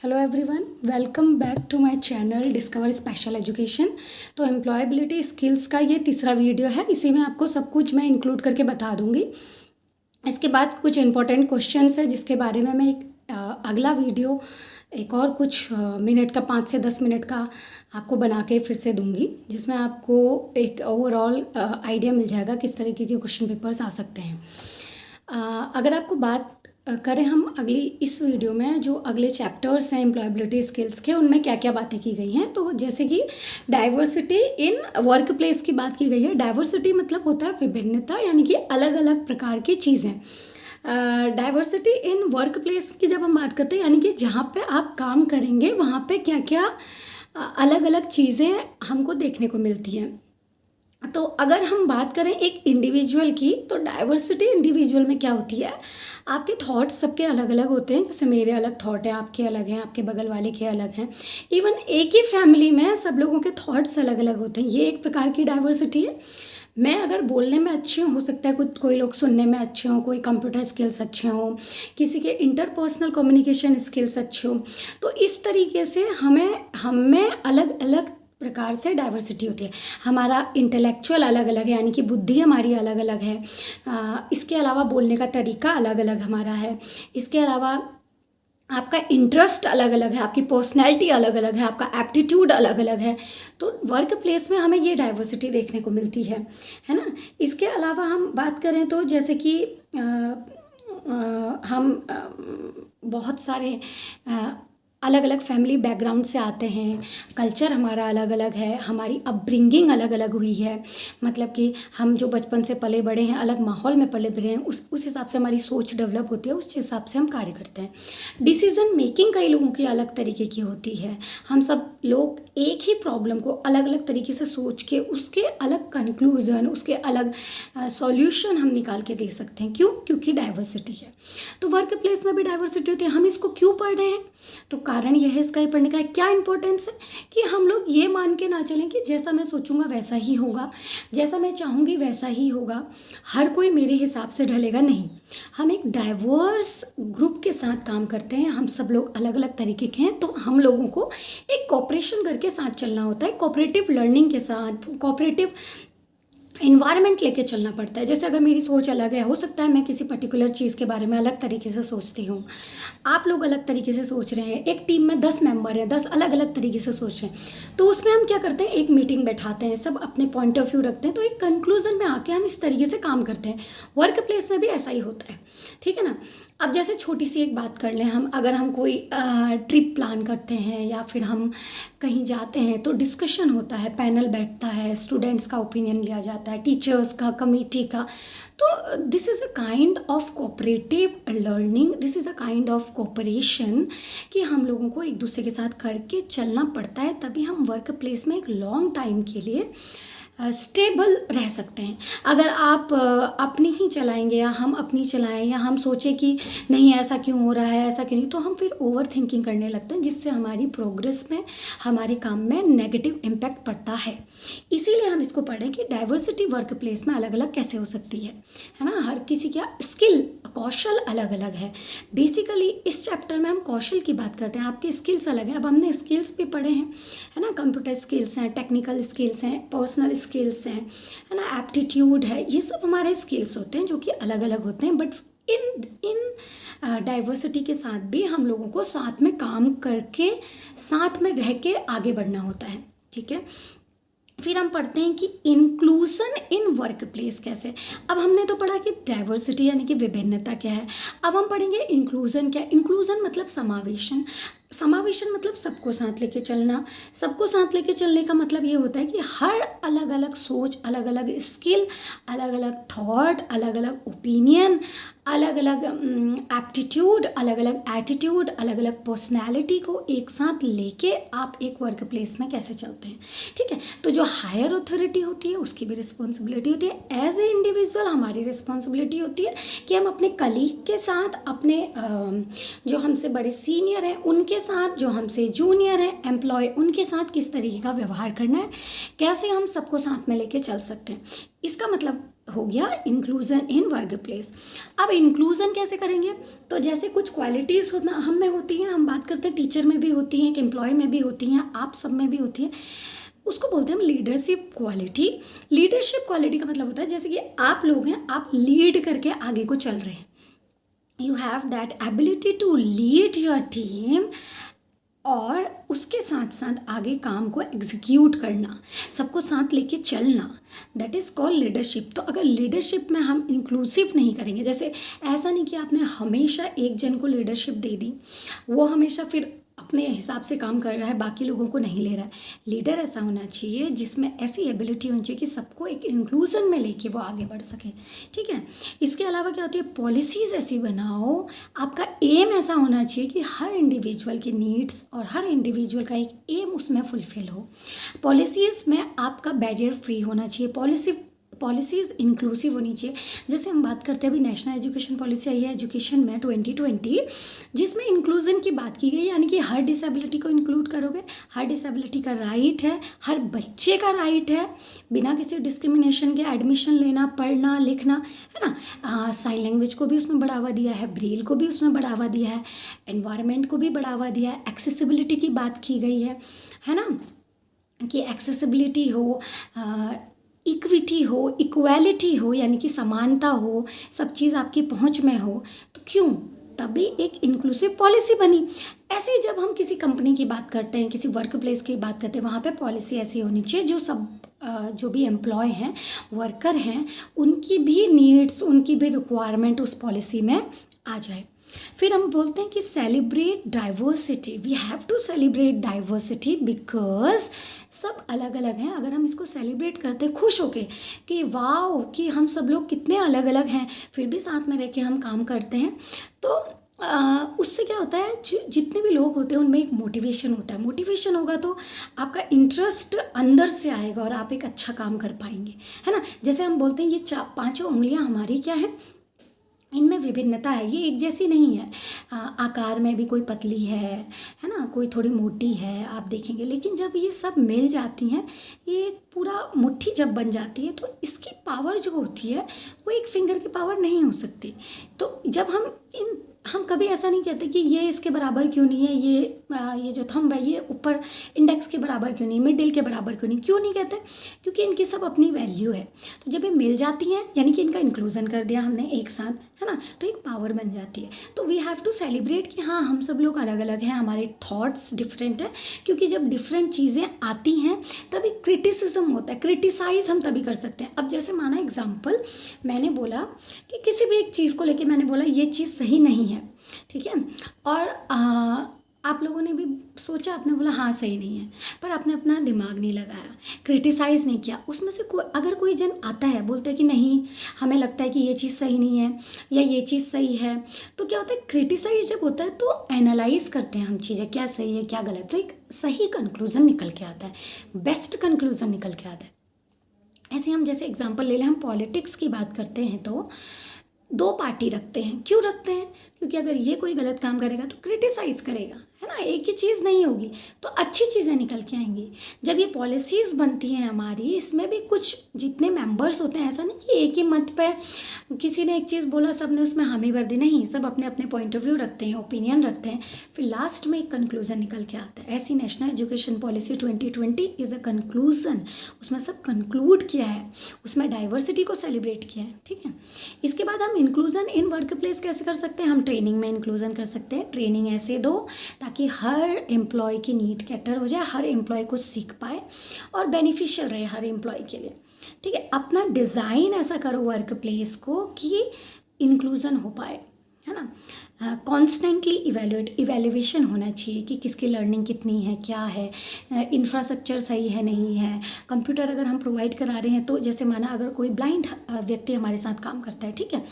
Hello everyone, welcome back to my channel discover special education. तो employability skills का ये तीसरा वीडियो है। इसी में आपको सब कुछ मैं इंक्लूड करके बता दूंगी। इसके बाद कुछ इंपॉर्टेंट क्वेश्चंस है जिसके बारे में मैं एक अगला वीडियो एक और कुछ मिनट का 5 से 10 मिनट का आपको बना के फिर से दूंगी, जिसमें आपको एक ओवरऑल आइडिया मिल जाएगा किस तरीके के क्वेश्चन पेपर्स आ सकते हैं। अगर आपको बात करें हम अगली इस वीडियो में, जो अगले चैप्टर्स हैं एम्प्लॉयबिलिटी स्किल्स के, उनमें क्या क्या बातें की गई हैं। तो जैसे कि डाइवर्सिटी इन वर्क प्लेस की बात की गई है। डाइवर्सिटी मतलब होता है विभिन्नता, यानी कि अलग अलग प्रकार की चीज़ें। डाइवर्सिटी इन वर्क प्लेस की जब हम बात करते हैं, यानी कि जहाँ पे आप काम करेंगे वहाँ पे क्या क्या अलग अलग चीज़ें हमको देखने को मिलती हैं। तो अगर हम बात करें एक इंडिविजुअल की, तो डाइवर्सिटी इंडिविजुअल में क्या होती है, आपके थॉट्स सबके अलग अलग होते हैं। जैसे मेरे अलग थॉट हैं, आपके अलग हैं, आपके बगल वाले के अलग हैं। इवन एक ही फैमिली में सब लोगों के थॉट्स अलग अलग होते हैं। ये एक प्रकार की डाइवर्सिटी है। मैं अगर बोलने में अच्छी हूँ, हो सकता है कोई लोग सुनने में अच्छे हों, कोई कंप्यूटर स्किल्स अच्छे हों, किसी के इंटरपर्सनल कम्युनिकेशन स्किल्स अच्छे हों। तो इस तरीके से हमें अलग अलग प्रकार से डाइवर्सिटी होती है। हमारा इंटेलेक्चुअल अलग अलग है, यानी कि बुद्धि हमारी अलग अलग है। इसके अलावा बोलने का तरीका अलग अलग हमारा है। इसके अलावा आपका इंटरेस्ट अलग अलग है, आपकी पर्सनैलिटी अलग अलग है, आपका एप्टीट्यूड अलग अलग है। तो वर्क प्लेस में हमें ये डाइवर्सिटी देखने को मिलती है ना। इसके अलावा हम बात करें तो जैसे कि हम बहुत सारे अलग अलग फैमिली बैकग्राउंड से आते हैं। कल्चर हमारा अलग अलग है, हमारी अपब्रिंगिंग अलग अलग हुई है। मतलब कि हम जो बचपन से पले बड़े हैं, अलग माहौल में पले बड़े हैं, उस हिसाब से हमारी सोच डेवलप होती है, उस हिसाब से हम कार्य करते हैं। डिसीज़न मेकिंग कई लोगों की अलग तरीके की होती है। हम सब लोग एक ही प्रॉब्लम को अलग अलग तरीके से सोच के उसके अलग कंक्लूज़न, उसके अलग सॉल्यूशन हम निकाल के दे सकते हैं। क्यों? क्योंकि डाइवर्सिटी है। तो वर्क प्लेस में भी डाइवर्सिटी होती है। हम इसको क्यों पढ़ रहे हैं? तो कारण यह है इसका ही पढ़ने का क्या इंपॉर्टेंस है कि हम लोग ये मान के ना चलें कि जैसा मैं सोचूंगा वैसा ही होगा, जैसा मैं चाहूँगी वैसा ही होगा, हर कोई मेरे हिसाब से ढलेगा। नहीं, हम एक डाइवर्स ग्रुप के साथ काम करते हैं। हम सब लोग अलग अलग तरीके के हैं, तो हम लोगों को एक कोऑपरेशन करके साथ चलना होता है। कोऑपरेटिव लर्निंग के साथ कोऑपरेटिव इन्वायरमेंट लेके चलना पड़ता है। जैसे अगर मेरी सोच अलग है, हो सकता है मैं किसी पर्टिकुलर चीज़ के बारे में अलग तरीके से सोचती हूँ, आप लोग अलग तरीके से सोच रहे हैं। एक टीम में 10 मेंबर हैं, 10 अलग अलग तरीके से सोच रहे हैं। तो उसमें हम क्या करते हैं, एक मीटिंग बैठाते हैं, सब अपने पॉइंट ऑफ व्यू रखते हैं, तो एक कंक्लूजन में आके हम इस तरीके से काम करते हैं। वर्क प्लेस में भी ऐसा ही होता है, ठीक है ना। अब जैसे छोटी सी एक बात कर लें, हम अगर हम कोई ट्रिप प्लान करते हैं या फिर हम कहीं जाते हैं, तो डिस्कशन होता है, पैनल बैठता है, स्टूडेंट्स का ओपिनियन लिया जाता है, टीचर्स का, कमेटी का। तो this is a kind of cooperative learning, this is a kind of cooperation कि हम लोगों को एक दूसरे के साथ करके चलना पड़ता है, तभी हम वर्क प्लेस में एक लॉन्ग टाइम के लिए स्टेबल रह सकते हैं। अगर आप अपनी ही चलाएंगे या हम अपनी चलाएं, या हम सोचें कि नहीं ऐसा क्यों हो रहा है, ऐसा क्यों नहीं, तो हम फिर ओवर थिंकिंग करने लगते हैं, जिससे हमारी प्रोग्रेस में, हमारे काम में नेगेटिव इम्पैक्ट पड़ता है। इसीलिए हम इसको पढ़ें कि डाइवर्सिटी वर्क प्लेस में अलग अलग कैसे हो सकती है ना। हर किसी का स्किल, कौशल अलग अलग है। बेसिकली इस चैप्टर में हम कौशल की बात करते हैं, आपके स्किल्स अलग हैं। अब हमने स्किल्स भी पढ़े हैं, है ना। कंप्यूटर स्किल्स हैं, टेक्निकल स्किल्स हैं, पर्सनल स्किल्स हैं, है ना, एप्टीट्यूड है। ये सब हमारे स्किल्स होते हैं जो कि अलग अलग होते हैं। बट इन डाइवर्सिटी के साथ भी हम लोगों को साथ में काम करके, साथ में रह के आगे बढ़ना होता है, ठीक है। फिर हम पढ़ते हैं कि इंक्लूजन इन वर्क प्लेस कैसे। अब हमने तो पढ़ा कि डाइवर्सिटी यानी कि विभिन्नता क्या है। अब हम पढ़ेंगे इंक्लूजन क्या है। इंक्लूजन मतलब समावेशन। समावेशन मतलब सबको साथ लेके चलना। सबको साथ लेके चलने का मतलब ये होता है कि हर अलग अलग सोच, अलग अलग स्किल, अलग अलग थॉट, अलग अलग ओपिनियन, अलग अलग एप्टीट्यूड, अलग अलग एटीट्यूड, अलग अलग पर्सनैलिटी को एक साथ लेके आप एक वर्क प्लेस में कैसे चलते हैं, ठीक है। तो जो हायर अथॉरिटी होती है उसकी भी रिस्पॉन्सिबिलिटी होती है। एज ए इंडिविजुअल हमारी रिस्पॉन्सिबिलिटी होती है कि हम अपने कलीग के साथ, अपने जो हमसे बड़े सीनियर हैं उनके साथ, जो हमसे जूनियर हैं एम्प्लॉय, उनके साथ किस तरीके का व्यवहार करना है, कैसे हम सबको साथ में लेके चल सकते हैं। इसका मतलब हो गया इंक्लूजन इन वर्क प्लेस। अब इंक्लूजन कैसे करेंगे, तो जैसे कुछ क्वालिटीज़ होना हम में होती हैं, हम बात करते करते हैं टीचर में भी होती हैं, एक एम्प्लॉय में भी होती हैं, आप सब में भी होती हैं, उसको बोलते हैं हम लीडरशिप क्वालिटी। लीडरशिप क्वालिटी का मतलब होता है जैसे कि आप लोग हैं, आप लीड करके आगे को चल रहे हैं, you have that ability to lead your team, और उसके साथ साथ आगे काम को एग्जीक्यूट करना, सबको साथ लेके चलना, दैट इज़ कॉल्ड लीडरशिप। तो अगर लीडरशिप में हम इंक्लूसिव नहीं करेंगे, जैसे ऐसा नहीं कि आपने हमेशा एक जन को लीडरशिप दे दी, वो हमेशा फिर अपने हिसाब से काम कर रहा है, बाकी लोगों को नहीं ले रहा है। लीडर ऐसा होना चाहिए जिसमें ऐसी एबिलिटी होनी चाहिए कि सबको एक इंक्लूजन में लेके वो आगे बढ़ सके, ठीक है। इसके अलावा क्या होती है, पॉलिसीज़ ऐसी बनाओ, आपका एम ऐसा होना चाहिए कि हर इंडिविजुअल की नीड्स और हर इंडिविजुअल का एक एम उसमें फुलफिल हो। पॉलिसीज़ में आपका बैरियर फ्री होना चाहिए, पॉलिसीज़ इंक्लूसिव होनी चाहिए। जैसे हम बात करते हैं, अभी नेशनल एजुकेशन पॉलिसी आई है एजुकेशन में 2020, जिसमें इंक्लूजन की बात की गई, यानी कि हर डिसेबिलिटी को इंक्लूड करोगे, हर डिसेबिलिटी का राइट है, हर बच्चे का राइट है बिना किसी डिस्क्रिमिनेशन के एडमिशन लेना, पढ़ना, लिखना, है ना। साइन लैंग्वेज को भी उसमें बढ़ावा दिया है, ब्रेल को भी उसमें बढ़ावा दिया है, एनवायरनमेंट को भी बढ़ावा दिया है, एक्सेसिबिलिटी की बात की गई है ना, कि एक्सेसिबिलिटी हो, इक्विटी हो, इक्वालिटी हो, यानी कि समानता हो, सब चीज़ आपकी पहुंच में हो, तो क्यों, तभी एक इंक्लूसिव पॉलिसी बनी। ऐसे जब हम किसी कंपनी की बात करते हैं, किसी वर्क प्लेस की बात करते हैं, वहाँ पे पॉलिसी ऐसी होनी चाहिए जो सब जो भी एम्प्लॉय हैं, वर्कर हैं, उनकी भी नीड्स, उनकी भी रिक्वायरमेंट उस पॉलिसी में आ जाए। फिर हम बोलते हैं कि celebrate diversity, we have to celebrate diversity because सब अलग अलग हैं। अगर हम इसको सेलिब्रेट करते हैं खुश होके कि वाओ कि हम सब लोग कितने अलग अलग हैं, फिर भी साथ में रह के हम काम करते हैं, तो उससे क्या होता है, जितने भी लोग होते हैं उनमें एक मोटिवेशन होता है। मोटिवेशन होगा तो आपका इंटरेस्ट अंदर से आएगा और आप एक अच्छा काम कर पाएंगे, है ना। जैसे हम बोलते हैं ये पांचों उंगलियां हमारी क्या है, इनमें विभिन्नता है, ये एक जैसी नहीं है। आकार में भी कोई पतली है ना, कोई थोड़ी मोटी है, आप देखेंगे, लेकिन जब ये सब मिल जाती हैं, ये एक पूरा मुट्ठी जब बन जाती है, तो इसकी पावर जो होती है वो एक फिंगर की पावर नहीं हो सकती। तो जब हम कभी ऐसा नहीं कहते कि ये इसके बराबर क्यों नहीं है, ये जो थंब है ये ऊपर इंडेक्स के बराबर क्यों नहीं, मिडिल के बराबर क्यों नहीं कहते, क्योंकि इनकी सब अपनी वैल्यू है। तो जब ये मिल जाती हैं, यानी कि इनका इंक्लूजन कर दिया हमने एक साथ, है ना, तो एक पावर बन जाती है। तो वी हैव टू सेलिब्रेट कि हाँ हम सब लोग अलग अलग हैं, हमारे थॉट्स डिफरेंट हैं, क्योंकि जब डिफरेंट चीज़ें आती हैं तभी क्रिटिसिज्म होता है, क्रिटिसाइज हम तभी कर सकते हैं। अब जैसे माना एग्जाम्पल, मैंने बोला कि किसी भी एक चीज़ को लेके मैंने बोला ये चीज़ सही नहीं है, ठीक है, और आप लोगों ने भी सोचा, आपने बोला हाँ सही नहीं है, पर आपने अपना दिमाग नहीं लगाया, क्रिटिसाइज़ नहीं किया। उसमें से अगर कोई जन आता है, बोलता है कि नहीं हमें लगता है कि ये चीज़ सही नहीं है या ये चीज़ सही है, तो क्या होता है, क्रिटिसाइज जब होता है तो एनालाइज करते हैं हम चीज़ें, क्या सही है क्या गलत, तो एक सही कंक्लूज़न निकल के आता है, बेस्ट कंक्लूज़न निकल के आता है। ऐसे हम जैसे एग्जाम्पल ले लें, हम पॉलिटिक्स की बात करते हैं तो दो पार्टी रखते हैं, क्यों रखते हैं, क्योंकि अगर ये कोई गलत काम करेगा तो क्रिटिसाइज करेगा, है ना, एक ही चीज़ नहीं होगी, तो अच्छी चीज़ें निकल के आएंगी। जब ये पॉलिसीज़ बनती हैं हमारी, इसमें भी कुछ जितने मेंबर्स होते हैं, ऐसा नहीं कि एक ही मत पे किसी ने एक चीज़ बोला सब ने उसमें हामी भर दी, नहीं, सब अपने अपने पॉइंट ऑफ व्यू रखते हैं, ओपिनियन रखते हैं, फिर लास्ट में एक कंक्लूजन निकल के आता है। ऐसी national education policy 2020 is a conclusion, उसमें सब कंक्लूड किया है, उसमें डाइवर्सिटी को सेलिब्रेट किया है, ठीक है। इसके बाद हम इंक्लूजन इन वर्क प्लेस कैसे कर सकते हैं, हम ट्रेनिंग में इंक्लूजन कर सकते हैं। ट्रेनिंग ऐसे दो ताकि हर एम्प्लॉय की नीड कैटर हो जाए, हर एम्प्लॉय कुछ सीख पाए और बेनिफिशियल रहे हर एम्प्लॉय के लिए, ठीक है। अपना डिज़ाइन ऐसा करो वर्क प्लेस को कि इंक्लूजन हो पाए, है ना। कॉन्स्टेंटली इवेल्युएशन होना चाहिए कि किसकी लर्निंग कितनी है, क्या है, इंफ्रास्ट्रक्चर सही है नहीं है। कंप्यूटर अगर हम प्रोवाइड करा रहे हैं, तो जैसे माना अगर कोई ब्लाइंड व्यक्ति हमारे साथ काम करता है, ठीक है,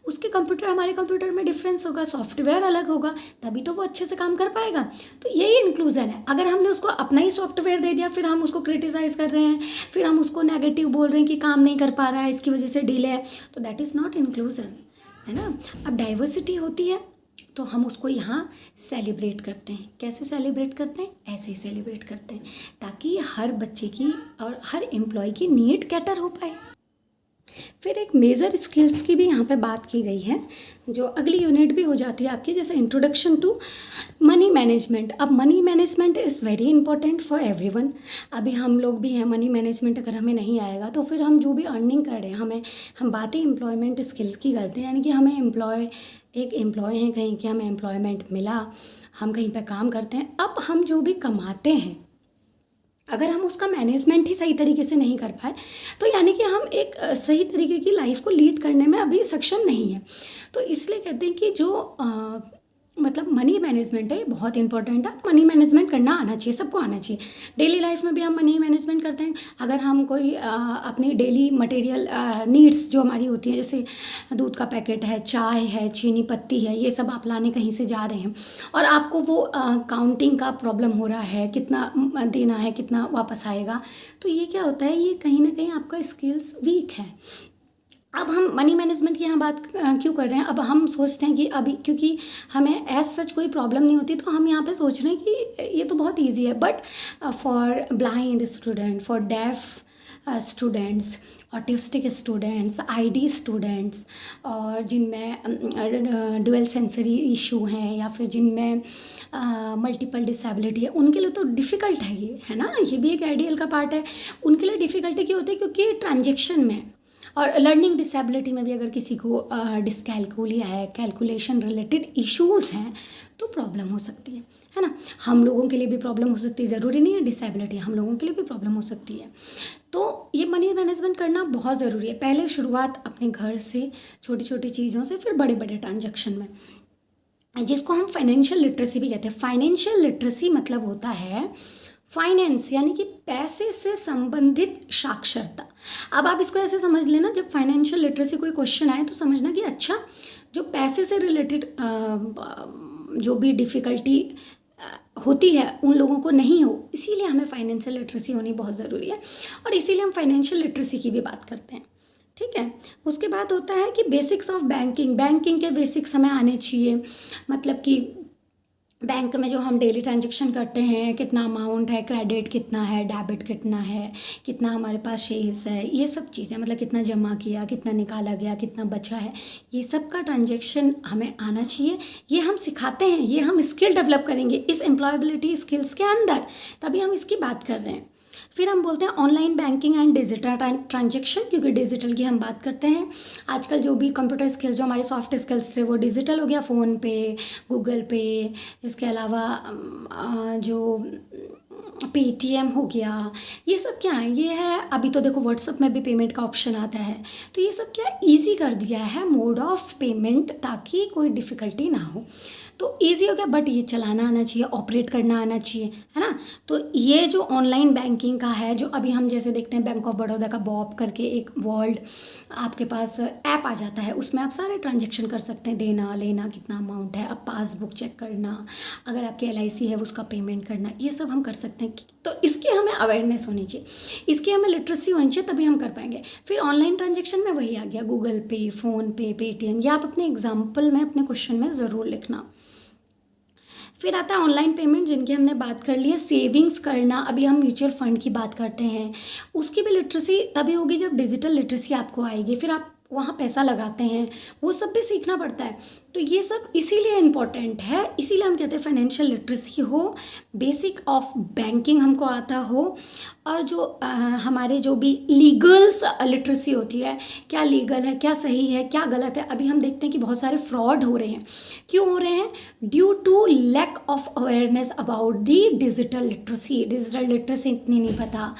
उसके कंप्यूटर हमारे कंप्यूटर में डिफरेंस होगा, सॉफ्टवेयर अलग होगा, तभी तो वो अच्छे से काम कर पाएगा। तो यही इंक्लूजन है। अगर हमने उसको अपना ही सॉफ्टवेयर दे दिया, फिर हम उसको क्रिटिसाइज़ कर रहे हैं, फिर हम उसको नेगेटिव बोल रहे हैं कि काम नहीं कर पा रहा है, इसकी वजह से डिले है, तो दैट इज़ नॉट इंक्लूजन, है ना। अब डाइवर्सिटी होती है तो हम उसको यहाँ सेलिब्रेट करते हैं। कैसे सेलिब्रेट करते हैं, ऐसे ही सेलिब्रेट करते हैं ताकि हर बच्चे की और हर एम्प्लॉय की नीड कैटर हो पाए। फिर एक मेजर स्किल्स की भी यहाँ पे बात की गई है, जो अगली यूनिट भी हो जाती है आपकी, जैसे इंट्रोडक्शन टू मनी मैनेजमेंट। अब money management is very important for everyone. अभी हम लोग भी हैं, मनी मैनेजमेंट अगर हमें नहीं आएगा तो फिर हम जो भी अर्निंग कर रहे हैं, हम बातें एम्प्लॉयमेंट स्किल्स की करते हैं, यानी कि हमें एक एम्प्लॉय हैं कहीं कि हमें एम्प्लॉयमेंट मिला, हम कहीं पे काम करते हैं। अब हम जो भी कमाते हैं, अगर हम उसका मैनेजमेंट ही सही तरीके से नहीं कर पाए तो यानी कि हम एक सही तरीके की लाइफ को लीड करने में अभी सक्षम नहीं है। तो इसलिए कहते हैं कि जो मतलब मनी मैनेजमेंट है, ये बहुत इंपॉर्टेंट है। मनी मैनेजमेंट करना आना चाहिए, सबको आना चाहिए। डेली लाइफ में भी हम मनी मैनेजमेंट करते हैं। अगर हम कोई अपनी डेली मटेरियल नीड्स जो हमारी होती है, जैसे दूध का पैकेट है, चाय है, चीनी पत्ती है, ये सब आप लाने कहीं से जा रहे हैं और आपको वो काउंटिंग का प्रॉब्लम हो रहा है, कितना देना है, कितना वापस आएगा, तो ये क्या होता है, ये कहीं ना कहीं आपका स्किल्स वीक है। अब हम मनी मैनेजमेंट की यहाँ बात क्यों कर रहे हैं? अब हम सोचते हैं कि अभी क्योंकि हमें एज सच कोई प्रॉब्लम नहीं होती, तो हम यहाँ पे सोच रहे हैं कि ये तो बहुत इजी है। But for blind student, for def students, autistic students, ID students, और जिनमें डुअल सेंसरी इशू हैं या फिर जिनमें मल्टीपल डिसेबिलिटी है, उनके लिए तो डिफ़िकल्ट है ये, है ना। ये भी एक आइडियल का पार्ट है। उनके लिए डिफ़िकल्टी क्यों होती है? क्योंकि ट्रांजेक्शन में और लर्निंग डिसेबिलिटी में भी अगर किसी को डिसकैलकुलिया है, कैलकुलेशन रिलेटेड इश्यूज़ हैं, तो प्रॉब्लम हो सकती है ना। हम लोगों के लिए भी प्रॉब्लम हो सकती है, ज़रूरी नहीं है डिसेबिलिटी, हम लोगों के लिए भी प्रॉब्लम हो सकती है। तो ये मनी मैनेजमेंट करना बहुत ज़रूरी है। पहले शुरुआत अपने घर से, छोटी छोटी चीज़ों से, फिर बड़े बड़े ट्रांजेक्शन में, जिसको हम फाइनेंशियल लिटरेसी भी कहते हैं। फाइनेंशियल लिटरेसी मतलब होता है फाइनेंस, यानी कि पैसे से संबंधित साक्षरता। अब आप इसको ऐसे समझ लेना, जब फाइनेंशियल लिटरेसी कोई क्वेश्चन आए तो समझना कि अच्छा, जो पैसे से रिलेटेड जो भी डिफ़िकल्टी होती है उन लोगों को नहीं हो, इसीलिए हमें फाइनेंशियल लिटरेसी होनी बहुत ज़रूरी है और इसीलिए हम फाइनेंशियल लिटरेसी की भी बात करते हैं। ठीक है। उसके बाद होता है कि बेसिक्स ऑफ बैंकिंग के बेसिक्स हमें आने चाहिए। मतलब कि बैंक में जो हम डेली ट्रांजेक्शन करते हैं, कितना अमाउंट है, क्रेडिट कितना है, डेबिट कितना है, कितना हमारे पास शेयर्स है, ये सब चीज़ें, मतलब कितना जमा किया, कितना निकाला गया, कितना बचा है, ये सब का ट्रांजेक्शन हमें आना चाहिए। ये हम सिखाते हैं, ये हम स्किल डेवलप करेंगे इस एम्प्लॉयबिलिटी स्किल्स के अंदर, तभी हम इसकी बात कर रहे हैं। फिर हम बोलते हैं online banking and digital transaction, क्योंकि डिजिटल की हम बात करते हैं। आजकल जो भी कंप्यूटर स्किल्स, जो हमारे सॉफ्ट स्किल्स थे, वो डिजिटल हो गया, फ़ोन पे, गूगल पे, इसके अलावा जो पेटीएम हो गया, ये सब क्या है? ये है, अभी तो देखो व्हाट्सअप में भी पेमेंट का ऑप्शन आता है, तो ये सब क्या ईजी कर दिया है मोड ऑफ पेमेंट, ताकि कोई डिफ़िकल्टी ना हो। तो ईजी हो गया, बट ये चलाना आना चाहिए, ऑपरेट करना आना चाहिए, है ना। तो ये जो ऑनलाइन बैंकिंग का है, जो अभी हम जैसे देखते हैं बैंक ऑफ बड़ौदा का बॉब करके एक वर्ल्ड आपके पास ऐप आ जाता है, उसमें आप सारे ट्रांजेक्शन कर सकते हैं, देना लेना, कितना अमाउंट है, अब पासबुक चेक करना, अगर आपकी LIC है उसका पेमेंट करना, ये सब हम कर सकते हैं। तो इसकी हमें अवेयरनेस होनी चाहिए, इसकी हमें लिटरेसी होनी चाहिए, तभी हम कर पाएंगे। फिर ऑनलाइन ट्रांजेक्शन में वही आ गया, गूगल पे, फ़ोन पे, पेटीएम, या आप अपने एग्जाम्पल में, अपने क्वेश्चन में ज़रूर लिखना। फिर आता है ऑनलाइन पेमेंट, जिनकी हमने बात कर ली है। सेविंग्स करना, अभी हम म्यूचुअल फंड की बात करते हैं, उसकी भी लिटरेसी तभी होगी जब डिजिटल लिटरेसी आपको आएगी। फिर आप वहाँ पैसा लगाते हैं, वो सब भी सीखना पड़ता है। तो ये सब इसीलिए इम्पॉर्टेंट है, इसीलिए हम कहते हैं फाइनेंशियल लिटरेसी हो, बेसिक ऑफ बैंकिंग हमको आता हो, और जो हमारे जो भी लीगल्स लिटरेसी होती है, क्या लीगल है, क्या सही है, क्या गलत है। अभी हम देखते हैं कि बहुत सारे फ्रॉड हो रहे हैं। क्यों हो रहे हैं? Due to lack of awareness about the digital literacy. Digital literacy इतनी नहीं पता,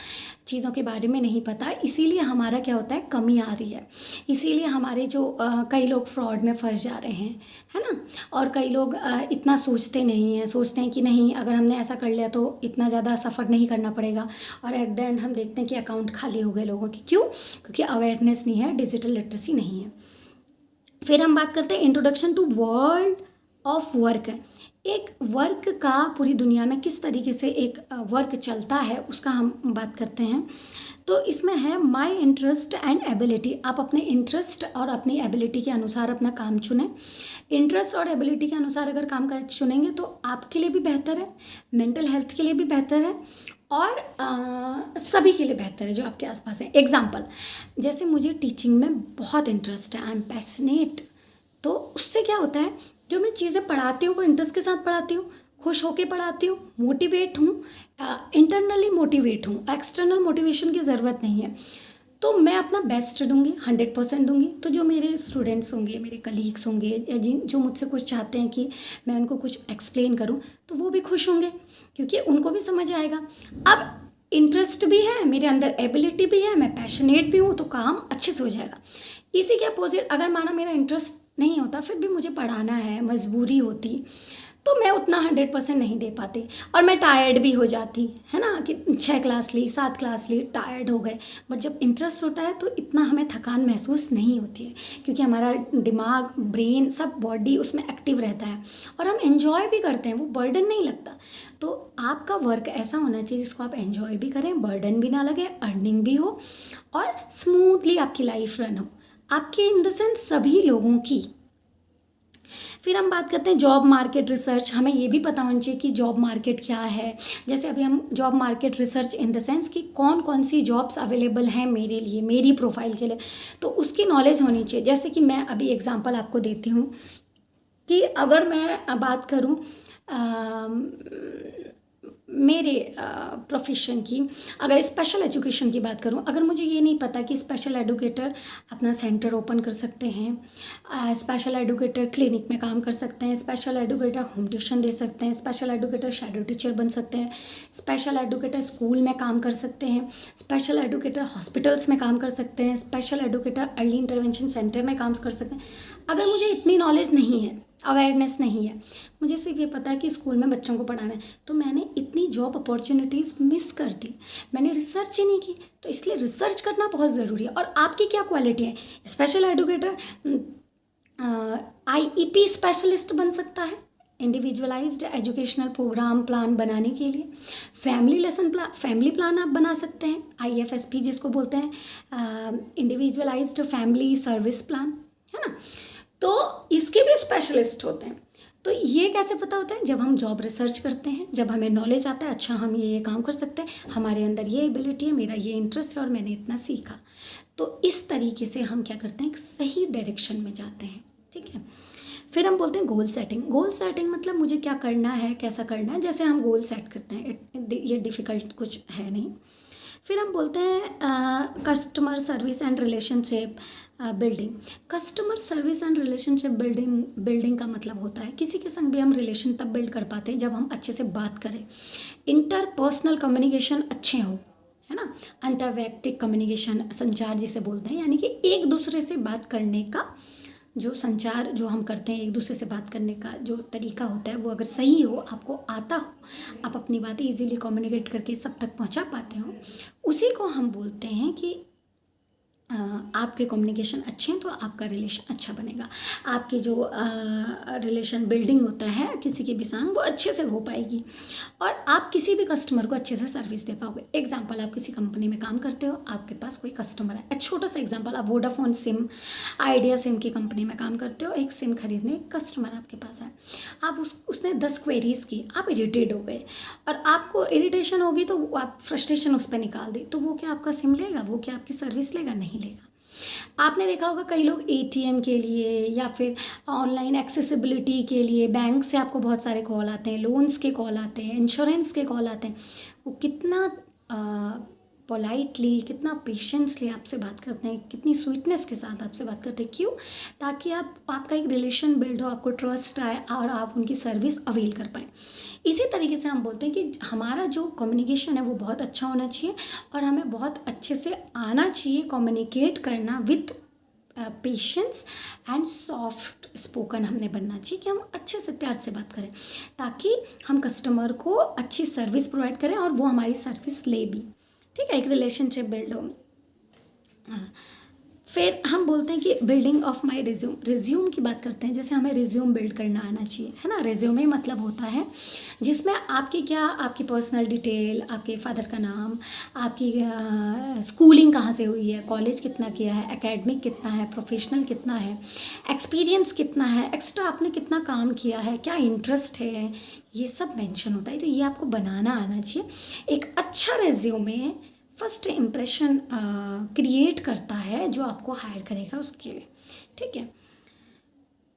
चीज़ों के बारे में नहीं पता, इसीलिए हमारा क्या होता है, कमी आ रही है। इसीलिए हमारे जो कई लोग फ्रॉड में फंस जा रहे हैं, है ना। और कई लोग इतना सोचते नहीं हैं, सोचते हैं कि नहीं, अगर हमने ऐसा कर लिया तो इतना ज़्यादा सफ़र नहीं करना पड़ेगा, और एट द एंड हम देखते हैं कि अकाउंट खाली हो गए लोगों के। क्यों? क्योंकि अवेयरनेस नहीं है, डिजिटल लिटरेसी नहीं है। फिर हम बात करते हैं introduction to world of work. एक वर्क का पूरी दुनिया में किस तरीके से एक वर्क चलता है, उसका हम बात करते हैं। तो इसमें है माई इंटरेस्ट एंड एबिलिटी। आप अपने इंटरेस्ट और अपनी एबिलिटी के अनुसार अपना काम चुनें। इंटरेस्ट और एबिलिटी के अनुसार अगर काम कर चुनेंगे तो आपके लिए भी बेहतर है, मेंटल हेल्थ के लिए भी बेहतर है, और सभी के लिए बेहतर है जो आपके आसपास है। एग्जाम्पल, जैसे मुझे टीचिंग में बहुत इंटरेस्ट है, आई एम पैशनेट, तो उससे क्या होता है, जो मैं चीज़ें पढ़ाती हूँ वो इंटरेस्ट के साथ पढ़ाती हूँ, खुश होके पढ़ाती हूँ, मोटिवेट हूँ, इंटरनली मोटिवेट हूँ, एक्सटर्नल मोटिवेशन की ज़रूरत नहीं है। तो मैं अपना बेस्ट दूंगी, 100% दूंगी। तो जो मेरे स्टूडेंट्स होंगे, मेरे कलीग्स होंगे, या जिन जो मुझसे कुछ चाहते हैं कि मैं उनको कुछ एक्सप्लेन करूं, तो वो भी खुश होंगे क्योंकि उनको भी समझ आएगा। अब इंटरेस्ट भी है मेरे अंदर, एबिलिटी भी है, मैं पैशनेट भी हूँ, तो काम अच्छे से हो जाएगा। इसी के अपोजिट अगर माना मेरा इंटरेस्ट नहीं होता, फिर भी मुझे पढ़ाना है, मजबूरी होती, तो मैं उतना 100% नहीं दे पाती और मैं टायर्ड भी हो जाती, है ना, कि 6 क्लास ली, 7 क्लास ली, टायर्ड हो गए। बट जब इंटरेस्ट होता है तो इतना हमें थकान महसूस नहीं होती है, क्योंकि हमारा दिमाग, ब्रेन, सब बॉडी उसमें एक्टिव रहता है और हम एंजॉय भी करते हैं, वो बर्डन नहीं लगता। तो आपका वर्क ऐसा होना चाहिए जिसको आप एंजॉय भी करें, बर्डन भी ना लगे, अर्निंग भी हो और स्मूथली आपकी लाइफ रन हो, आपके इन द सेंस सभी लोगों की। फिर हम बात करते हैं जॉब मार्केट रिसर्च। हमें ये भी पता होना चाहिए कि जॉब मार्केट क्या है। जैसे अभी हम job market research in the sense कि कौन कौन सी जॉब्स अवेलेबल हैं मेरे लिए, मेरी प्रोफाइल के लिए, तो उसकी नॉलेज होनी चाहिए। जैसे कि मैं अभी एग्जांपल आपको देती हूँ कि अगर मैं बात करूँ मेरे प्रोफेशन की, अगर स्पेशल एजुकेशन की बात करूं, अगर मुझे ये नहीं पता कि स्पेशल एडुकेटर अपना सेंटर ओपन कर सकते हैं, स्पेशल एडुकेटर क्लिनिक में काम कर सकते हैं, स्पेशल एडुकेटर होम ट्यूशन दे सकते हैं, स्पेशल एडुकेटर शैडो टीचर बन सकते हैं, स्पेशल एडुकेटर स्कूल में काम कर सकते हैं, स्पेशल एडुकेटर हॉस्पिटल्स में काम कर सकते हैं, special educator early intervention centre में काम कर सकते हैं। अगर मुझे इतनी नॉलेज नहीं है, अवेयरनेस नहीं है, मुझे सिर्फ ये पता है कि स्कूल में बच्चों को पढ़ाना है, तो मैंने इतनी जॉब अपॉर्चुनिटीज़ मिस कर दी, मैंने रिसर्च ही नहीं की। तो इसलिए रिसर्च करना बहुत ज़रूरी है। और आपकी क्या क्वालिटी है, स्पेशल एडुकेटर आईईपी स्पेशलिस्ट बन सकता है, इंडिविजुअलाइज्ड एजुकेशनल प्रोग्राम प्लान बनाने के लिए। फैमिली प्लान आप बना सकते हैं, आईएफएसपी जिसको बोलते हैं, इंडिविजुअलाइज्ड फैमिली सर्विस प्लान, है ना। तो इसके भी स्पेशलिस्ट होते हैं। तो ये कैसे पता होता है, जब हम जॉब रिसर्च करते हैं, जब हमें नॉलेज आता है, अच्छा हम ये काम कर सकते हैं, हमारे अंदर ये एबिलिटी है, मेरा ये इंटरेस्ट है और मैंने इतना सीखा। तो इस तरीके से हम क्या करते हैं, एक सही डायरेक्शन में जाते हैं। ठीक है। फिर हम बोलते हैं गोल सेटिंग। गोल सेटिंग मतलब मुझे क्या करना है, कैसा करना है, जैसे हम गोल सेट करते हैं, ये डिफ़िकल्ट कुछ है नहीं। फिर हम बोलते हैं customer service and relationship building. Customer service and relationship building का मतलब होता है किसी के संग भी हम रिलेशन तब बिल्ड कर पाते हैं जब हम अच्छे से बात करें, इंटरपर्सनल कम्युनिकेशन अच्छे हो, है ना, अंतर्वैयक्तिक कम्युनिकेशन, संचार जिसे बोलते हैं, यानी कि एक दूसरे से बात करने का जो संचार जो हम करते हैं, एक दूसरे से बात करने का जो तरीका होता है, वो अगर सही हो, आपको आता हो, आप अपनी बातें इजीली कम्युनिकेट करके सब तक पहुंचा पाते हो, उसी को हम बोलते हैं कि आपके कम्युनिकेशन अच्छे हैं तो आपका रिलेशन अच्छा बनेगा। आपकी जो रिलेशन बिल्डिंग होता है किसी के भी संग, वो अच्छे से हो पाएगी और आप किसी भी कस्टमर को अच्छे से सर्विस दे पाओगे। एग्जाम्पल, आप किसी कंपनी में काम करते हो, आपके पास कोई कस्टमर है, एक छोटा सा एग्जाम्पल, आप वोडाफोन सिम, आइडिया सिम की कंपनी में काम करते हो, एक सिम खरीदने एक कस्टमर आपके पास है, आप उसने 10 क्वेरीज़ की, आप इरिटेट हो गए और आपको इरिटेशन होगी तो आप फ्रस्ट्रेशन उस पर निकाल दी, तो वो क्या आपका सिम लेगा, वो क्या आपकी सर्विस लेगा, नहीं लेगा। आपने देखा होगा कई लोग एटीएम के लिए या फिर ऑनलाइन एक्सेसिबिलिटी के लिए बैंक से आपको बहुत सारे कॉल आते हैं, लोन्स के कॉल आते हैं, इंश्योरेंस के कॉल आते हैं, वो कितना पोलाइटली, कितना पेशेंसली आपसे बात करते हैं, कितनी स्वीटनेस के साथ आपसे बात करते हैं। क्यों? ताकि आपका एक रिलेशन बिल्ड हो, आपको ट्रस्ट आए और आप उनकी सर्विस अवेल कर पाएँ। इसी तरीके से हम बोलते हैं कि हमारा जो कम्युनिकेशन है वो बहुत अच्छा होना चाहिए और हमें बहुत अच्छे से आना चाहिए कम्युनिकेट करना with patience and soft spoken हमने बनना चाहिए कि हम अच्छे से प्यार से बात करें ताकि हम कस्टमर को अच्छी सर्विस प्रोवाइड करें और वो हमारी सर्विस ले भी। ठीक है, एक रिलेशनशिप बिल्ड हो। फिर हम बोलते हैं कि building of my resume, resume की बात करते हैं। जैसे हमें रिज्यूम बिल्ड करना आना चाहिए, है ना। रिज्यूमे मतलब होता है जिसमें आपकी पर्सनल डिटेल, आपके फादर का नाम, आपकी स्कूलिंग कहाँ से हुई है, कॉलेज कितना किया है, एकेडमिक कितना है, प्रोफेशनल कितना है, एक्सपीरियंस कितना है, एक्स्ट्रा आपने कितना काम किया है, क्या इंटरेस्ट है, ये सब मेंशन होता है। तो ये आपको बनाना आना चाहिए। एक अच्छा रेज्यूमे फर्स्ट इम्प्रेशन क्रिएट करता है जो आपको हायर करेगा उसके लिए, ठीक है।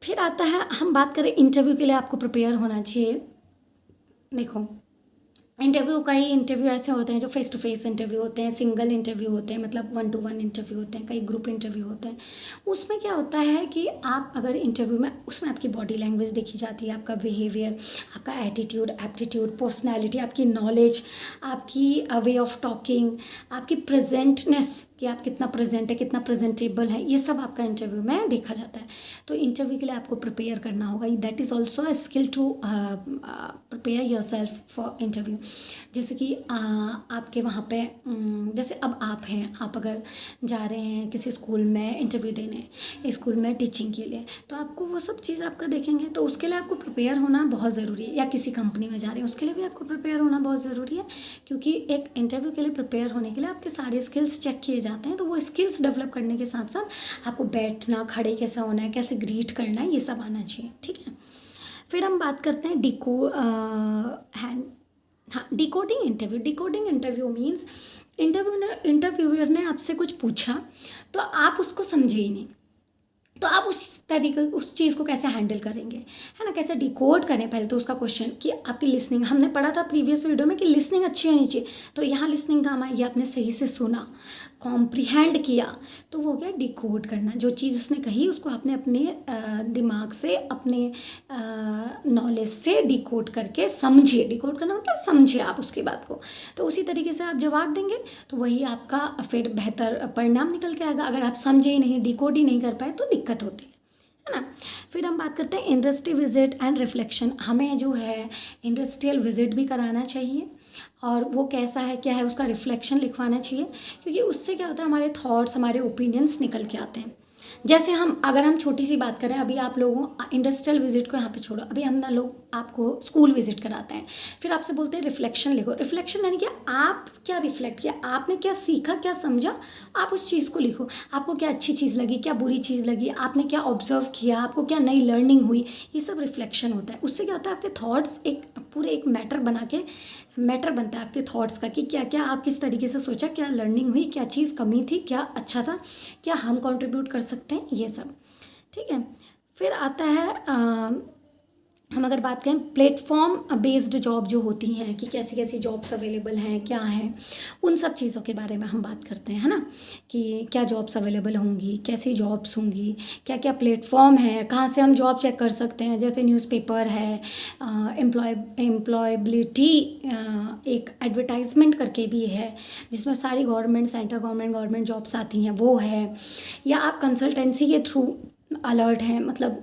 फिर आता है, हम बात करें इंटरव्यू के लिए आपको प्रिपेयर होना चाहिए। देखो, इंटरव्यू ऐसे होते हैं जो फेस टू फेस इंटरव्यू होते हैं, सिंगल इंटरव्यू होते हैं, मतलब 1-to-1 इंटरव्यू होते हैं, कई ग्रुप इंटरव्यू होते हैं। उसमें क्या होता है कि आप अगर इंटरव्यू में, उसमें आपकी बॉडी लैंग्वेज देखी जाती है, आपका बिहेवियर, आपका एटीट्यूड, एप्टीट्यूड, पर्सनैलिटी, आपकी नॉलेज, आपकी वे ऑफ टॉकिंग, आपकी प्रेजेंटनेस, कि आप कितना प्रेजेंट है, कितना प्रेजेंटेबल है, ये सब आपका इंटरव्यू में देखा जाता है। तो इंटरव्यू के लिए आपको प्रिपेयर करना होगा। That is also a skill to prepare yourself for interview. जैसे कि आपके वहाँ पे जैसे अब आप हैं, आप अगर जा रहे हैं किसी स्कूल में इंटरव्यू देने, स्कूल में टीचिंग के लिए, तो आपको वो सब चीज़ आपका देखेंगे, तो उसके लिए आपको प्रिपेयर होना बहुत ज़रूरी है। या किसी कंपनी में जा रहे हैं, उसके लिए भी आपको प्रिपेयर होना बहुत ज़रूरी है, क्योंकि एक इंटरव्यू के लिए प्रिपेयर होने के लिए आपके सारे स्किल्स चेक किए जाते हैं। तो वो स्किल्स डेवलप करने के साथ साथ आपको बैठना, खड़े कैसा होना है, कैसे ग्रीट करना है, ये सब आना चाहिए, ठीक है। फिर हम बात करते हैं decoding interview. Decoding interview means interviewer ने आपसे कुछ पूछा तो आप उसको समझे ही नहीं, तो आप उस चीज़ को कैसे हैंडल करेंगे, है ना, कैसे डिकोड करें पहले तो उसका क्वेश्चन, कि आपकी लिसनिंग, हमने पढ़ा था प्रीवियस वीडियो में कि लिसनिंग अच्छी होनी चाहिए। तो यहाँ लिसनिंग काम आई, आपने सही से सुना, कॉम्प्रिहेंड किया, तो वो हो गया डिकोड करना। जो चीज़ उसने कही उसको आपने अपने दिमाग से, अपने नॉलेज से डिकोड करके समझे। डिकोड करना मतलब समझे आप उसकी बात को, तो उसी तरीके से आप जवाब देंगे तो वही आपका फिर बेहतर परिणाम निकल के आएगा। अगर आप समझे ही नहीं, डिकोड ही नहीं कर पाए तो दिक्कत होती है ना। फिर हम बात करते हैं इंडस्ट्री विजिट एंड रिफ्लेक्शन। हमें जो है इंडस्ट्रियल विजिट भी कराना चाहिए, और वो कैसा है, क्या है, उसका रिफ्लेक्शन लिखवाना चाहिए, क्योंकि उससे क्या होता है, हमारे थॉट्स, हमारे ओपिनियंस निकल के आते हैं। जैसे अगर हम छोटी सी बात करें, अभी आप लोगों इंडस्ट्रियल विजिट को यहाँ पे छोड़ो, अभी हम ना लोग आपको स्कूल विजिट कराते हैं, फिर आपसे बोलते हैं रिफ्लेक्शन लिखो। रिफ्लेक्शन यानी कि आप क्या रिफ्लेक्ट किया, आपने क्या सीखा, क्या समझा, आप उस चीज़ को लिखो। आपको क्या अच्छी चीज़ लगी, क्या बुरी चीज़ लगी, आपने क्या ऑब्जर्व किया, आपको क्या नई लर्निंग हुई, ये सब रिफ्लेक्शन होता है। उससे क्या होता है, आपके थॉट्स एक मैटर बनता है आपके थॉट्स का, कि क्या क्या आप किस तरीके से सोचा, क्या लर्निंग हुई, क्या चीज़ कमी थी, क्या अच्छा था, क्या हम कंट्रीब्यूट कर सकते हैं, ये सब, ठीक है। फिर आता है हम अगर बात करें प्लेटफॉर्म बेस्ड जॉब जो होती हैं, कि कैसी कैसी जॉब्स अवेलेबल हैं, क्या हैं, उन सब चीज़ों के बारे में हम बात करते हैं, है ना, कि क्या जॉब्स अवेलेबल होंगी, कैसी जॉब्स होंगी, क्या क्या प्लेटफॉर्म है, कहाँ से हम जॉब चेक कर सकते हैं। जैसे न्यूज़पेपर है, एम्प्लॉयबिलिटी एक एडवर्टाइजमेंट करके भी है, जिसमें सारी गवर्नमेंट, सेंट्रल गवर्नमेंट जॉब्स आती हैं, वो है। या आप कंसल्टेंसी के थ्रू अलर्ट हैं, मतलब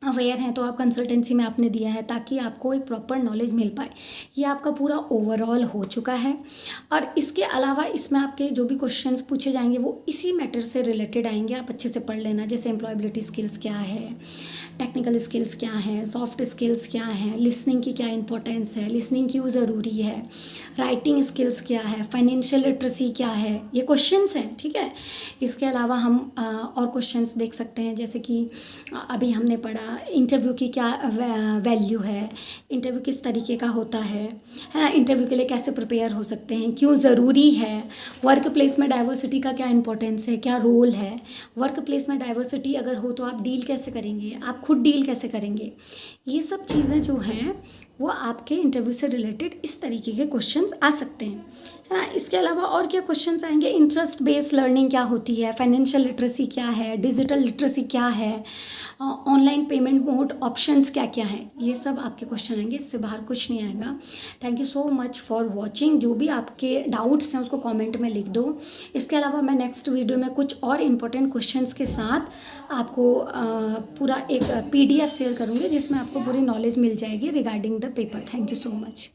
अवेयर हैं, तो आप कंसल्टेंसी में आपने दिया है, ताकि आपको एक प्रॉपर नॉलेज मिल पाए। ये आपका पूरा ओवरऑल हो चुका है। और इसके अलावा इसमें आपके जो भी क्वेश्चंस पूछे जाएंगे वो इसी मैटर से रिलेटेड आएंगे, आप अच्छे से पढ़ लेना। जैसे एम्प्लॉयबिलिटी स्किल्स क्या है, टेक्निकल स्किल्स क्या हैं, सॉफ्ट स्किल्स क्या हैं, लिसनिंग की क्या इंपॉर्टेंस है, लिसनिंग क्यों ज़रूरी है, राइटिंग स्किल्स क्या है, फाइनेंशियल लिटरेसी क्या है, ये क्वेश्चंस हैं, ठीक है। इसके अलावा हम और क्वेश्चंस देख सकते हैं, जैसे कि अभी हमने पढ़ा इंटरव्यू की क्या वैल्यू है, इंटरव्यू किस तरीके का होता है ना, इंटरव्यू के लिए कैसे प्रिपेयर हो सकते हैं, क्यों ज़रूरी है, वर्क प्लेस में डाइवर्सिटी का क्या इंपॉर्टेंस है, क्या रोल है, वर्क प्लेस में डाइवर्सिटी अगर हो तो आप डील कैसे करेंगे, आप खुद डील कैसे करेंगे। ये सब चीज़ें जो हैं वो आपके इंटरव्यू से रिलेटेड इस तरीके के क्वेश्चंस आ सकते हैं, है ना। इसके अलावा और क्या क्वेश्चंस आएंगे, इंटरेस्ट बेस्ड लर्निंग क्या होती है, फाइनेंशियल लिटरेसी क्या है, डिजिटल लिटरेसी क्या है, ऑनलाइन पेमेंट मोड ऑप्शंस क्या क्या हैं, ये सब आपके क्वेश्चन आएंगे, इससे बाहर कुछ नहीं आएगा। Thank you so much for watching. जो भी आपके डाउट्स हैं उसको कमेंट में लिख दो। इसके अलावा मैं नेक्स्ट वीडियो में कुछ और इम्पोर्टेंट क्वेश्चंस के साथ आपको पूरा एक PDF शेयर करूँगी, जिसमें आपको पूरी नॉलेज मिल जाएगी regarding the paper. Thank you so much.